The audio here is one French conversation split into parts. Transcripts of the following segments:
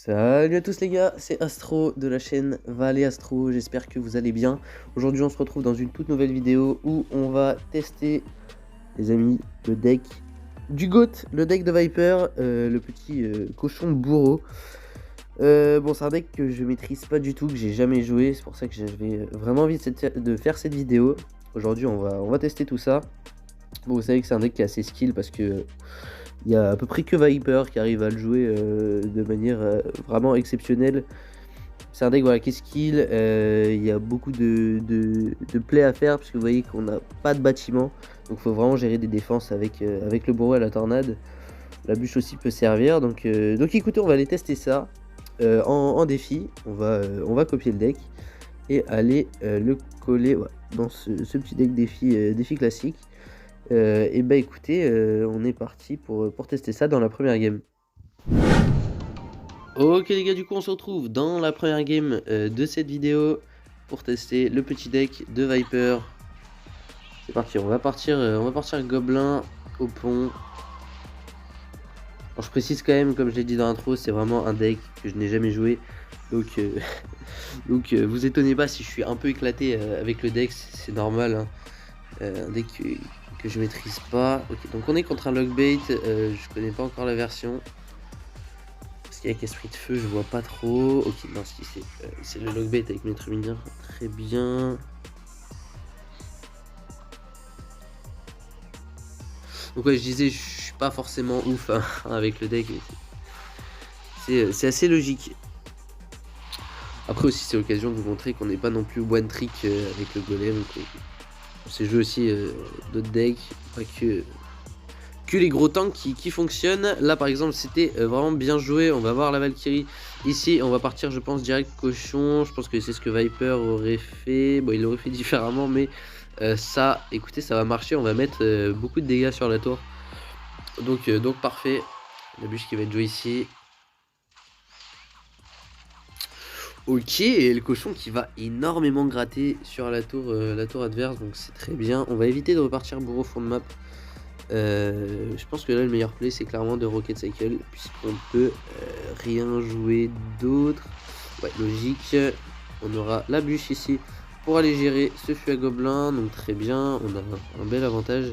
Salut à tous les gars, c'est Astro de la chaîne Valley Astro, j'espère que vous allez bien. Aujourd'hui on se retrouve dans une toute nouvelle vidéo où on va tester, les amis, le deck du GOAT, le deck de Viper, le petit cochon bourreau. Bon, c'est un deck que je maîtrise pas du tout, que j'ai jamais joué, c'est pour ça que j'avais vraiment envie de faire cette vidéo. Aujourd'hui on va tester tout ça. Bon, vous savez que c'est un deck qui est assez skill parce que il y a à peu près que Viper qui arrive à le jouer de manière vraiment exceptionnelle. C'est un deck voilà, qui est skill, il y a beaucoup de plays à faire parce que vous voyez qu'on n'a pas de bâtiment. Donc il faut vraiment gérer des défenses avec le bourreau à la tornade. La bûche aussi peut servir. Donc écoutez, on va aller tester ça en défi. On va copier le deck et aller le coller dans ce petit deck défi classique. Et bah écoutez, on est parti pour tester ça dans la première game. Ok les gars, du coup on se retrouve dans la première game de cette vidéo pour tester le petit deck de Viper. C'est parti, on va partir gobelin au pont. Alors je précise quand même, comme je l'ai dit dans l'intro, c'est vraiment un deck que je n'ai jamais joué. Donc, vous étonnez pas si je suis un peu éclaté avec le deck, c'est normal. Hein. Un deck que je maîtrise pas. Ok, donc on est contre un lockbait, je connais pas encore la version. Parce qu'avec esprit de feu, je vois pas trop. Ok, non, si c'est le lockbait avec maître mineur, très bien. Donc ouais, je disais, je suis pas forcément ouf hein, avec le deck. C'est assez logique. Après aussi, c'est l'occasion de vous montrer qu'on n'est pas non plus one trick avec le golem. On sait jouer aussi d'autres decks, pas que les gros tanks qui fonctionnent. Là par exemple c'était vraiment bien joué. On va voir la Valkyrie ici. On va partir je pense direct cochon. Je pense que c'est ce que Viper aurait fait. Bon, il l'aurait fait différemment, mais ça, écoutez, ça va marcher. On va mettre beaucoup de dégâts sur la tour. Donc parfait. La bûche qui va être jouée ici. Ok, et le cochon qui va énormément gratter sur la tour adverse, donc c'est très bien. On va éviter de repartir bourreau fond de map. Je pense que là le meilleur play c'est clairement de Rocket Cycle, puisqu'on peut rien jouer d'autre. Ouais, logique. On aura la bûche ici pour aller gérer ce fût à gobelin, donc très bien, on a un bel avantage.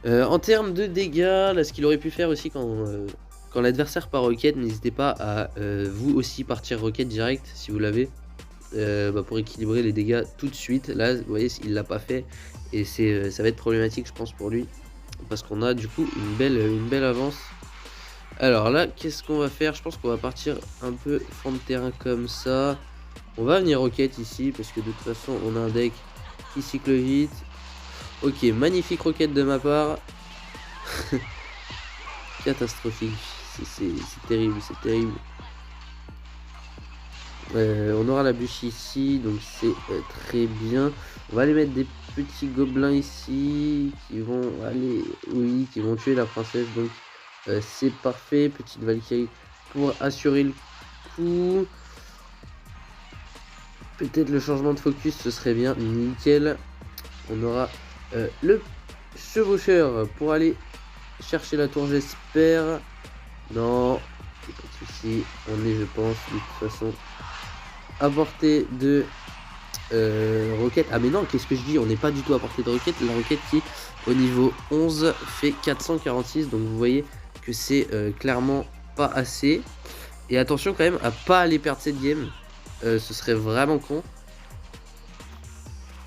En termes de dégâts, là ce qu'il aurait pu faire aussi quand l'adversaire part Rocket, n'hésitez pas à vous aussi partir Rocket direct si vous l'avez. Pour équilibrer les dégâts tout de suite. Là vous voyez il l'a pas fait et ça va être problématique je pense pour lui parce qu'on a du coup une belle avance. Alors là qu'est-ce qu'on va faire? Je pense qu'on va partir un peu fond de terrain comme ça. On va venir Rocket ici parce que de toute façon on a un deck qui cycle vite. Ok, magnifique Rocket de ma part. Catastrophique, c'est terrible, c'est terrible. On aura la bûche ici, donc c'est très bien. On va aller mettre des petits gobelins ici qui vont aller, oui, qui vont tuer la princesse. Donc c'est parfait. Petite Valkyrie pour assurer le coup. Peut-être le changement de focus, ce serait bien, nickel. On aura le chevaucheur pour aller chercher la tour, j'espère. Non, pas de souci. On est, je pense, de toute façon à portée de roquette. Ah mais non, qu'est-ce que je dis? On n'est pas du tout à portée de roquette. La roquette qui au niveau 11 fait 446. Donc vous voyez que c'est clairement pas assez. Et attention quand même à pas aller perdre cette game. Ce serait vraiment con.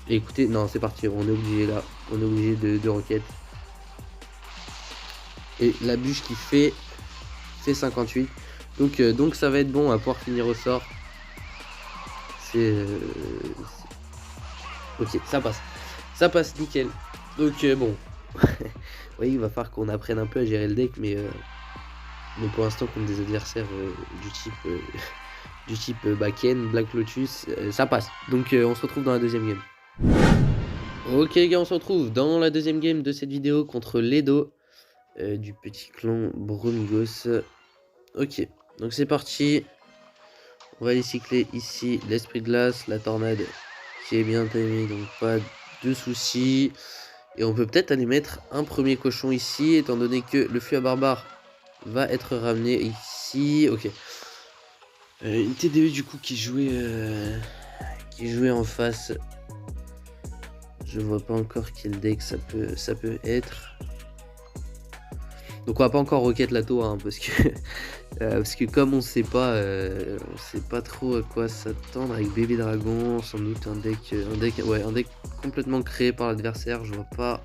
Et écoutez, non c'est parti, on est obligé là. On est obligé de roquette. Et la bûche qui fait 58. Donc ça va être bon à pouvoir finir au sort. Ok, ça passe nickel. Donc bon, oui, il va falloir qu'on apprenne un peu à gérer le deck, mais pour l'instant contre des adversaires du type Bakken, Black Lotus, ça passe. Donc on se retrouve dans la deuxième game. Ok les gars, on se retrouve dans la deuxième game de cette vidéo contre Ledo du petit clan Bromigos. Ok, donc c'est parti. On va aller cycler ici l'esprit de glace, la tornade qui est bien timée, donc pas de soucis. Et on peut peut-être aller mettre un premier cochon ici, étant donné que le fût à barbare va être ramené ici. Ok, Une TDE du coup qui jouait en face. Je vois pas encore quel deck ça peut être. Donc on va pas encore rocket lato hein, parce que comme on sait pas trop à quoi s'attendre avec bébé dragon, sans doute un deck complètement créé par l'adversaire. Je vois pas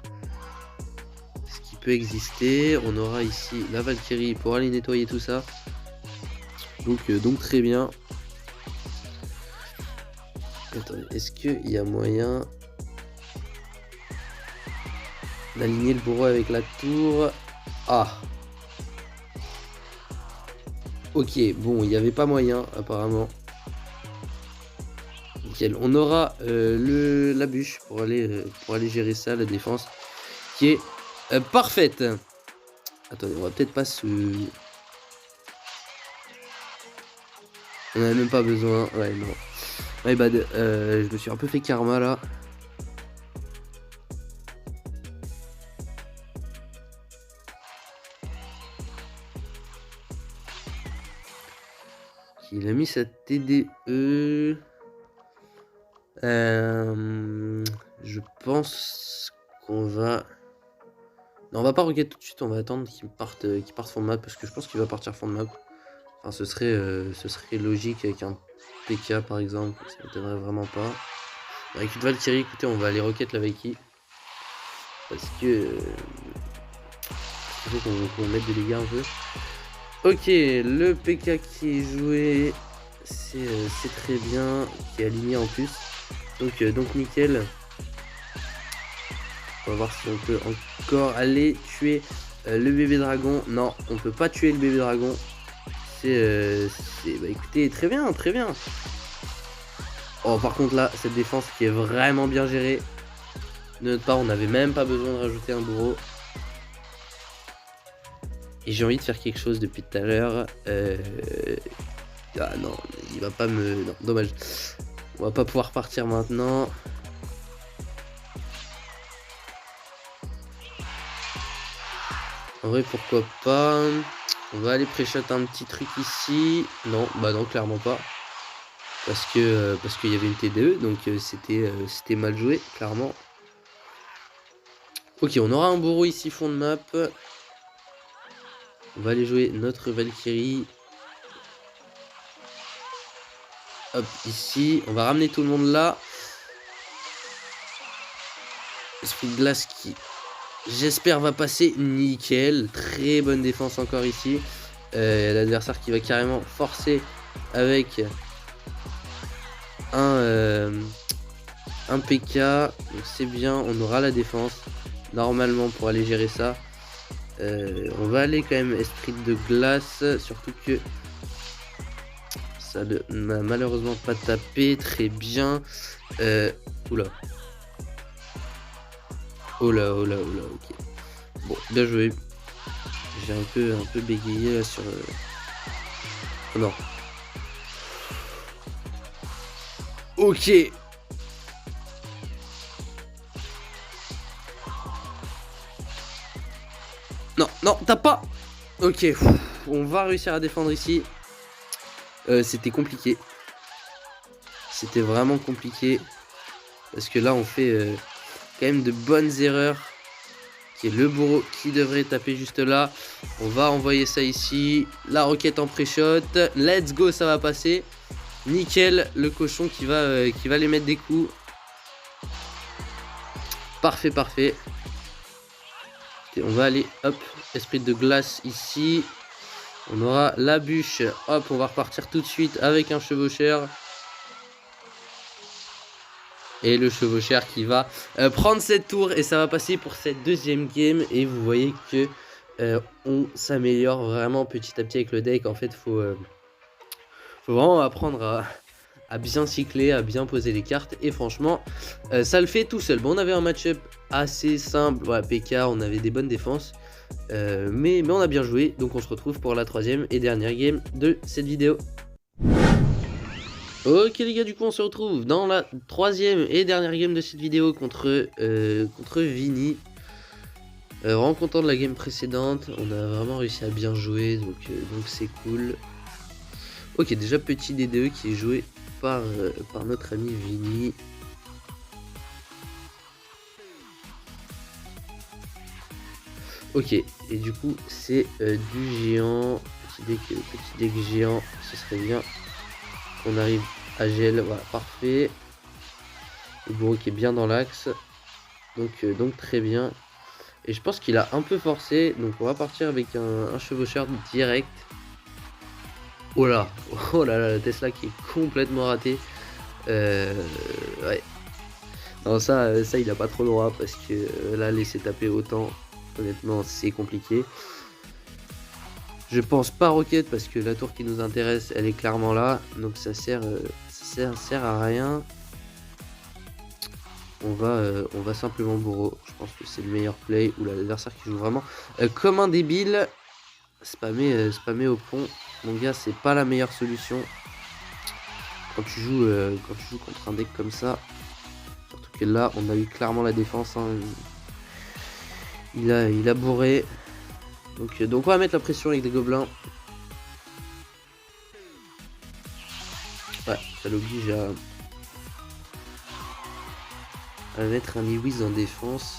ce qui peut exister. On aura ici la Valkyrie pour aller nettoyer tout ça. Donc très bien. Attendez, est-ce qu'il y a moyen d'aligner le bourreau avec la tour? Ah. Ok, bon, il n'y avait pas moyen apparemment. Nickel. On aura la bûche pour aller gérer ça, la défense, qui est parfaite. Attendez, on va peut-être pas se... On en a même pas besoin. Ouais, non. My bad. Je me suis un peu fait karma là. Il a mis sa TDE. Je pense qu'on va... Non, on va pas regarder tout de suite, on va attendre qu'il parte fond de map, parce que je pense qu'il va partir fond de map. Enfin, ce serait logique avec un PK par exemple, ça m'étonnerait vraiment pas. Avec une Valkyrie, écoutez, on va aller rocket la Valkyrie. Parce que... il faut qu'on mette des dégâts un peu. Ok, le PK qui est joué, c'est très bien, qui est aligné en plus. Donc nickel. On va voir si on peut encore aller tuer le bébé dragon. Non, on peut pas tuer le bébé dragon. Bah écoutez, très bien, très bien. Oh, par contre là, cette défense qui est vraiment bien gérée. De notre part, on n'avait même pas besoin de rajouter un bourreau. Et j'ai envie de faire quelque chose depuis tout à l'heure. Ah non, il va pas me... Non, dommage. On va pas pouvoir partir maintenant. En vrai, pourquoi pas. On va aller pré-shot un petit truc ici. Non, bah non, clairement pas. Parce qu'il y avait une TDE, donc c'était mal joué, clairement. Ok, on aura un bourreau ici, fond de map. On va aller jouer notre Valkyrie. Hop, ici. On va ramener tout le monde là. Esprit de glace qui, j'espère, va passer. Nickel. Très bonne défense encore ici. L'adversaire qui va carrément forcer avec un PK. Donc c'est bien. On aura la défense normalement pour aller gérer ça. On va aller quand même esprit de glace. Surtout que ça n'a malheureusement pas tapé. Très bien. Oula. Oh là, ok. Bon, bien joué. J'ai un peu bégayé là sur... Oh non. Ok. Non, t'as pas... Ok, on va réussir à défendre ici. C'était compliqué. C'était vraiment compliqué. Parce que là, on fait quand même de bonnes erreurs. Qui est le bourreau qui devrait taper juste là. On va envoyer ça ici. La roquette en pré-shot. Let's go, ça va passer. Nickel, le cochon qui va les mettre des coups. Parfait, parfait. Et on va aller, hop, esprit de glace ici. On aura la bûche. Hop, on va repartir tout de suite avec un chevaucheur. Et le chevaucheur qui va prendre cette tour. Et ça va passer pour cette deuxième game. Et vous voyez que on s'améliore vraiment petit à petit avec le deck. En fait, faut vraiment apprendre à bien cycler, à bien poser les cartes. Et franchement, ça le fait tout seul. Bon, on avait un match-up assez simple. Voilà, PK, on avait des bonnes défenses. Mais on a bien joué. Donc on se retrouve pour la troisième et dernière game de cette vidéo. Ok les gars, du coup on se retrouve dans la troisième et dernière game de cette vidéo contre Vini. Vraiment content de la game précédente, on a vraiment réussi à bien jouer, donc c'est cool. Ok, déjà petit DDE qui est joué par notre ami Vini. Ok, et du coup c'est du géant, petit deck géant, ce serait bien qu'on arrive à gel, voilà, parfait. Le bourreau qui est bien dans l'axe, donc très bien. Et je pense qu'il a un peu forcé, donc on va partir avec un chevaucheur direct. Oh là, oh là là, la Tesla qui est complètement ratée. Ouais. Non, ça il a pas trop le droit parce que là, laisser taper autant, honnêtement, c'est compliqué. Je pense pas Rocket parce que la tour qui nous intéresse, elle est clairement là. Donc ça sert à rien. On va simplement bourreau. Je pense que c'est le meilleur play ou l'adversaire qui joue vraiment comme un débile. Spammer au pont. Mon gars, c'est pas la meilleure solution. Quand tu joues contre un deck comme ça. Surtout que là, on a eu clairement la défense. Hein. Il a bourré. Donc on va mettre la pression avec des gobelins. Ouais, ça l'oblige à mettre un Lewis en défense.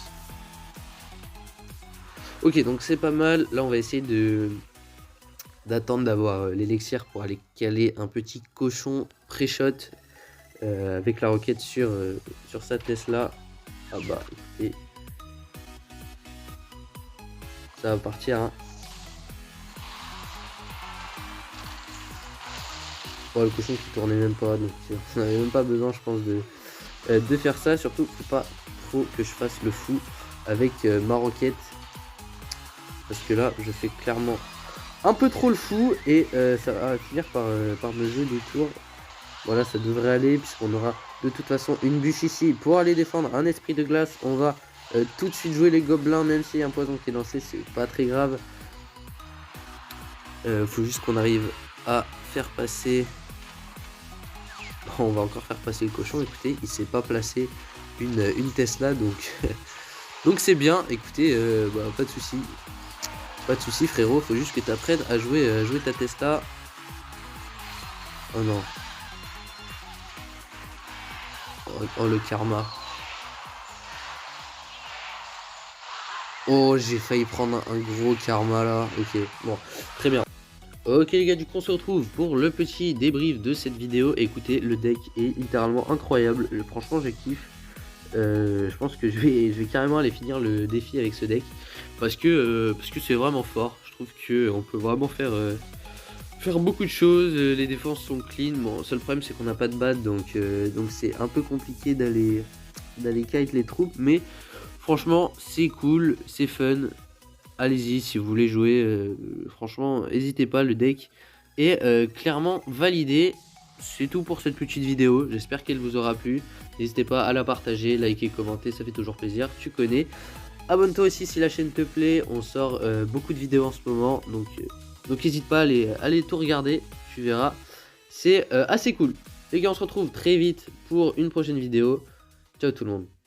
Ok, donc c'est pas mal. Là, on va essayer d'attendre d'avoir l'élixir pour aller caler un petit cochon pré-shot avec la roquette sur sa Tesla. Ah bah, écoutez, ça va partir. Hein. Oh, le cochon qui tournait même pas, donc on n'avait même pas besoin, je pense, de faire ça. Surtout, faut pas trop que je fasse le fou avec ma roquette. Parce que là, je fais clairement un peu trop le fou et ça va finir par me jouer des tours. Voilà, ça devrait aller puisqu'on aura de toute façon une bûche ici pour aller défendre un esprit de glace. On va tout de suite jouer les gobelins, même s'il y a un poison qui est lancé, c'est pas très grave. Faut juste qu'on arrive à faire passer... On va encore faire passer le cochon. Écoutez, il s'est pas placé une Tesla, donc donc c'est bien. Écoutez, bah, pas de souci. Pas de souci, frérot. Faut juste que tu apprennes à jouer ta Tesla. Oh non. Oh le karma. Oh, j'ai failli prendre un gros karma là. Ok, bon, très bien. Ok les gars, du coup on se retrouve pour le petit débrief de cette vidéo. Écoutez, le deck est littéralement incroyable. Franchement, j'ai kiffé. Je pense que je vais carrément aller finir le défi avec ce deck parce que c'est vraiment fort. Je trouve que on peut vraiment faire beaucoup de choses. Les défenses sont clean. Bon, le seul problème c'est qu'on n'a pas de bad, donc c'est un peu compliqué d'aller kite les troupes, mais franchement c'est cool, c'est fun. Allez-y si vous voulez jouer, franchement n'hésitez pas, le deck est clairement validé. C'est tout pour cette petite vidéo, j'espère qu'elle vous aura plu. N'hésitez pas à la partager, liker, commenter, ça fait toujours plaisir, tu connais. Abonne-toi aussi si la chaîne te plaît, on sort beaucoup de vidéos en ce moment, donc n'hésite pas à aller tout regarder, tu verras. C'est assez cool. Les gars, on se retrouve très vite pour une prochaine vidéo. Ciao tout le monde.